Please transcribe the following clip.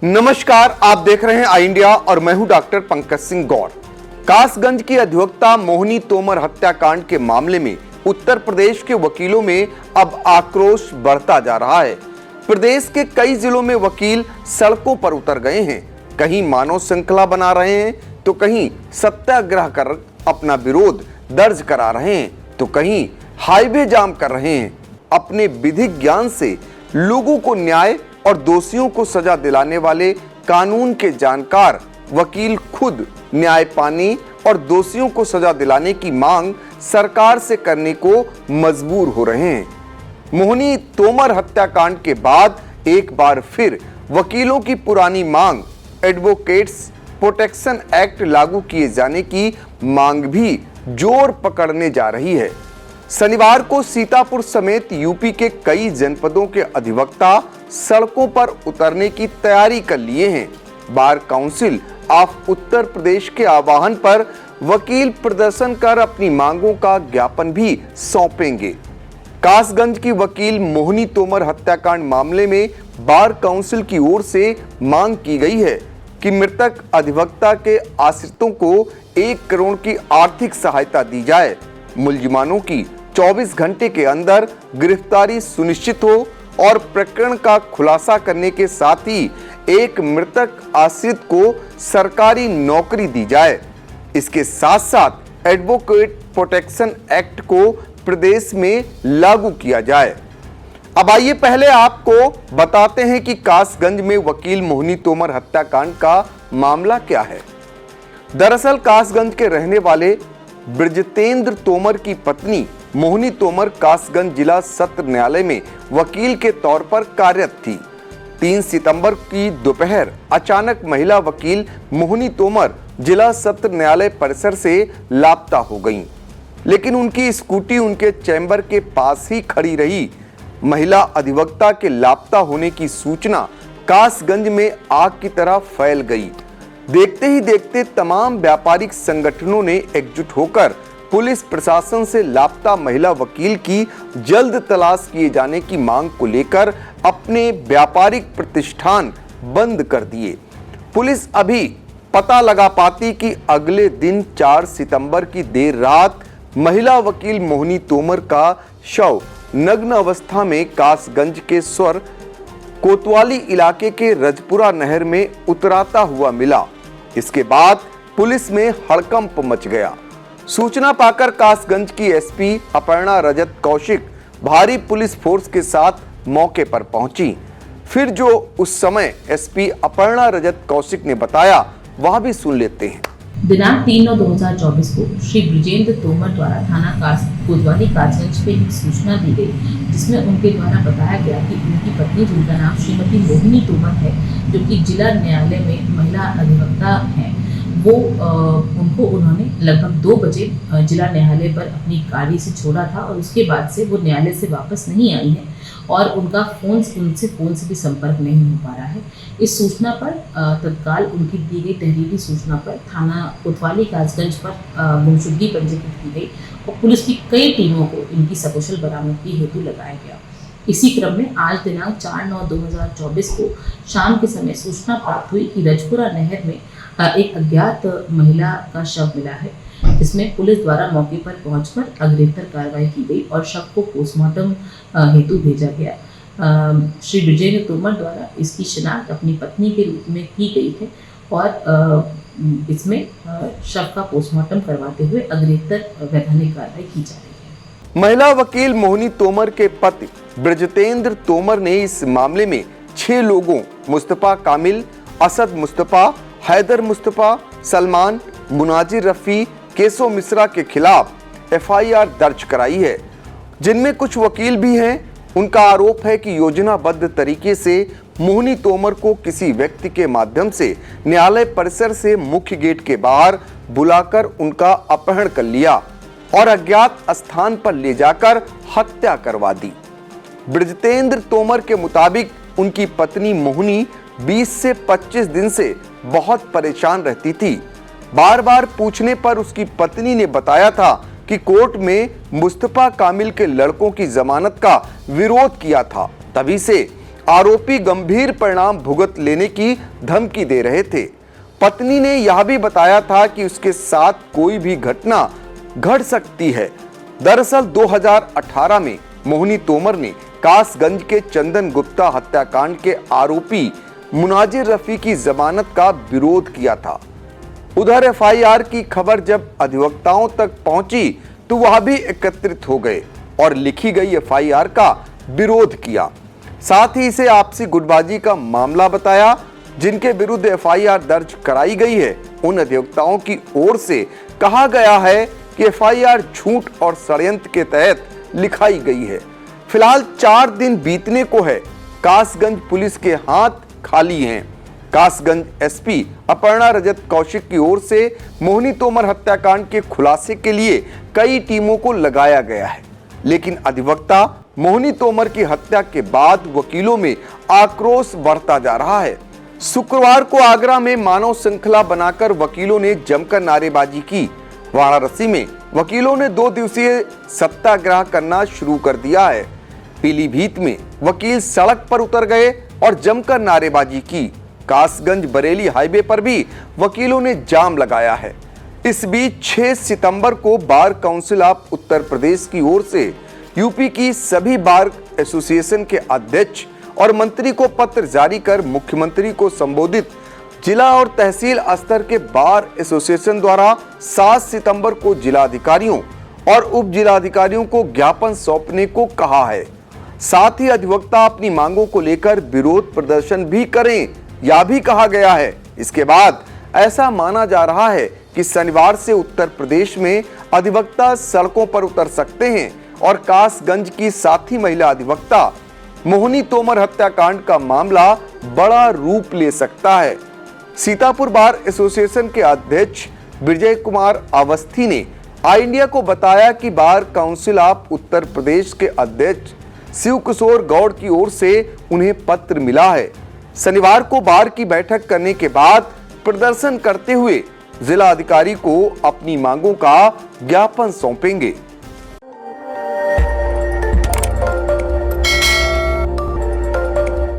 नमस्कार, आप देख रहे हैं आई इंडिया और मैं हूं डॉक्टर पंकज सिंह गौड़। कासगंज की अधिवक्ता मोहिनी तोमर हत्याकांड के मामले में उत्तर प्रदेश के वकीलों में अब आक्रोश बढ़ता जा रहा है। प्रदेश के कई जिलों में वकील सड़कों पर उतर गए हैं। कहीं मानव श्रृंखला बना रहे हैं तो कहीं सत्याग्रह कर अपना विरोध दर्ज करा रहे हैं तो कहीं हाईवे जाम कर रहे हैं। अपने विधिक ज्ञान से लोगों को न्याय और दोषियों को सजा दिलाने वाले कानून के जानकार वकील खुद न्याय पाने और दोषियों को सजा दिलाने की मांग सरकार से करने को मजबूर हो रहे हैं। मोहिनी तोमर हत्याकांड के बाद एक बार फिर वकीलों की पुरानी मांग एडवोकेट्स प्रोटेक्शन एक्ट लागू किए जाने की मांग भी जोर पकड़ने जा रही है। शनिवार को सीतापुर समेत यूपी के कई जनपदों के अधिवक्ता सड़कों पर उतरने की तैयारी कर लिए हैं। Bar council of Uttar Pradesh के आह्वान पर वकील प्रदर्शन कर अपनी मांगों का ज्ञापन भी सौंपेंगे। कासगंज की वकील मोहिनी तोमर हत्याकांड मामले में बार काउंसिल की ओर से मांग की गई है कि मृतक अधिवक्ता के आश्रितों को 1 करोड़ की आर्थिक सहायता दी जाए। मुलजिमानों की 24 घंटे के अंदर गिरफ्तारी सुनिश्चित हो और प्रकरण का खुलासा करने के साथ ही एक मृतक आश्रित को सरकारी नौकरी दी जाए। इसके साथ साथ एडवोकेट प्रोटेक्शन एक्ट को प्रदेश में लागू किया जाए। अब आइए पहले आपको बताते हैं कि कासगंज में वकील मोहिनी तोमर हत्याकांड का मामला क्या है। दरअसल कासगंज के रहने वाले ब्रजतेंद्र तोमर की पत्नी मोहिनी तोमर कासगंज जिला सत्र न्यायालय में वकील के तौर पर कार्यरत थी। 3 सितंबर की दोपहर अचानक महिला वकील मोहिनी तोमर जिला सत्र न्यायालय परिसर से लापता हो गईं, लेकिन उनकी स्कूटी उनके चैम्बर के पास ही खड़ी रही। महिला अधिवक्ता के लापता होने की सूचना कासगंज में आग की तरह फैल गई। देखते ही देखते तमाम व्यापारिक संगठनों ने एकजुट होकर पुलिस प्रशासन से लापता महिला वकील की जल्द तलाश किए जाने की मांग को लेकर अपने व्यापारिक प्रतिष्ठान बंद कर दिए। पुलिस अभी पता लगा पाती कि अगले दिन 4 सितंबर की देर रात महिला वकील मोहिनी तोमर का शव नग्न अवस्था में कासगंज के स्वर कोतवाली इलाके के रजपुरा नहर में उतराता हुआ मिला। इसके बाद पुलिस में हड़कंप मच गया। सूचना पाकर कासगंज की एसपी अपर्णा रजत कौशिक भारी पुलिस फोर्स के साथ मौके पर पहुंची। फिर जो उस समय एसपी अपर्णा रजत कौशिक ने बताया वह भी सुन लेते हैं। दिनांक 3/9/2024 को श्री ब्रजेंद्र तोमर द्वारा थाना कोतवाली कासगंज पे एक सूचना दी गई, जिसमें उनके द्वारा बताया गया कि उनकी पत्नी, जिनका नाम श्रीमती मोहिनी तोमर है, जो कि जिला न्यायालय में महिला अधिवक्ता हैं, वो उनको उन्होंने लगभग 2 बजे जिला न्यायालय पर अपनी गाड़ी से छोड़ा था और उसके बाद से वो न्यायालय से वापस नहीं आई है और उनका उनसे फ़ोन से भी संपर्क नहीं हो पा रहा है। इस सूचना पर तत्काल उनकी दी गई तहरीरी सूचना पर थाना कोतवाली कासगंज पर गुमशुदगी पंजीकृत की गई और पुलिस की कई टीमों को इनकी सकुशल बरामदगी हेतु लगाया गया। इसी क्रम में आज दिनांक 4/9/2024 को शाम के समय सूचना प्राप्त हुई कि रजपुरा नहर में एक अज्ञात महिला का शव मिला है, जिसमें पुलिस द्वारा मौके पर पहुंचकर अग्रेतर कार्रवाई की गई और शव को पोस्टमार्टम हेतु भेजा गया। श्री ब्रजेंद्र तोमर द्वारा इसकी शिनाख्त अपनी पत्नी के रूप में की गई है और इसमें शव का पोस्टमार्टम करवाते हुए अग्रेतर वैधानिक कार्रवाई की जा रही है। महिला वकील मोहिनी तोमर के पति ब्रजतेंद्र तोमर ने इस मामले में 6 लोगों मुस्तफा कामिल, असद मुस्तफा, हैदर मुस्तफा, सलमान, मुनाजिर रफी, केशव मिश्रा के खिलाफ एफआईआर दर्ज कराई है, जिनमें कुछ वकील भी हैं। उनका आरोप है कि योजनाबद्ध तरीके से मोहिनी तोमर को किसी व्यक्ति के माध्यम से न्यायालय परिसर से मुख्य गेट के बाहर बुलाकर उनका अपहरण कर लिया और अज्ञात स्थान पर ले जाकर हत्या करवा दी। ब्रजतेंद्र तोमर के मुताबिक उनकी पत्नी मोहिनी 20 से 25 दिन से बहुत परेशान रहती थी। बार बार पूछने पर उसकी पत्नी ने बताया था कि कोर्ट में मुस्तफा कामिल के लड़कों की जमानत का विरोध किया था, तभी से आरोपी गंभीर परिणाम भुगत लेने की धमकी दे रहे थे। पत्नी ने यह भी बताया था कि उसके साथ कोई भी घटना घट सकती है। दरअसल 2018 में मोहिनी तोमर ने कासगंज के चंदन गुप्ता हत्याकांड के आरोपी मुनाजिर रफी की जमानत का विरोध किया था। उधर एफआईआर की खबर जब अधिवक्ताओं तक पहुंची तो वह भी एकत्रित हो गए और लिखी गई एफआईआर का विरोध किया। साथ ही इसे आपसी गुटबाजी का मामला बताया। जिनके विरुद्ध एफआईआर दर्ज कराई गई है, उन अधिवक्ताओं की ओर से कहा गया है कि एफआईआर झूठ और षड्यंत्र के तहत लिखाई गई है। फिलहाल 4 दिन बीतने को है, कासगंज पुलिस के हाथ खाली हैं। कासगंज एसपी अपर्णा रजत कौशिक की ओर से मोहिनी तोमर हत्याकांड के खुलासे के लिए कई टीमों को लगाया गया है, लेकिन अधिवक्ता मोहिनी तोमर की हत्या के बाद वकीलों में आक्रोश बढ़ता जा रहा है। शुक्रवार को आगरा में मानव श्रृंखला बनाकर वकीलों ने जमकर नारेबाजी की। वाराणसी में वकीलों ने 2 दिवसीय सत्याग्रह करना शुरू कर दिया है। पीलीभीत में वकील सड़क पर उतर गए और जमकर नारेबाजी की। कासगंज बरेली हाईवे पर भी वकीलों ने जाम लगाया है। इस बीच 6 सितंबर को bar council of Uttar Pradesh की ओर से यूपी की सभी बार एसोसिएशन के अध्यक्ष और मंत्री को पत्र जारी कर मुख्यमंत्री को संबोधित जिला और तहसील स्तर के बार एसोसिएशन द्वारा 7 सितंबर को जिलाधिकारियों और उप जिलाधिकारियों को ज्ञापन सौंपने को कहा है। साथ ही अधिवक्ता अपनी मांगों को लेकर विरोध प्रदर्शन भी करें, यह भी कहा गया है। इसके बाद ऐसा माना जा रहा है कि शनिवार से उत्तर प्रदेश में अधिवक्ता सड़कों पर उतर सकते हैं और कासगंज की साथी महिला अधिवक्ता मोहिनी तोमर हत्याकांड का मामला बड़ा रूप ले सकता है। सीतापुर बार एसोसिएशन के अध्यक्ष विजय कुमार अवस्थी ने आई इंडिया को बताया कि bar council of Uttar Pradesh के अध्यक्ष शिव किशोर गौड़ की ओर से उन्हें पत्र मिला है। शनिवार को बार की बैठक करने के बाद प्रदर्शन करते हुए जिला अधिकारी को अपनी मांगों का ज्ञापन सौंपेंगे।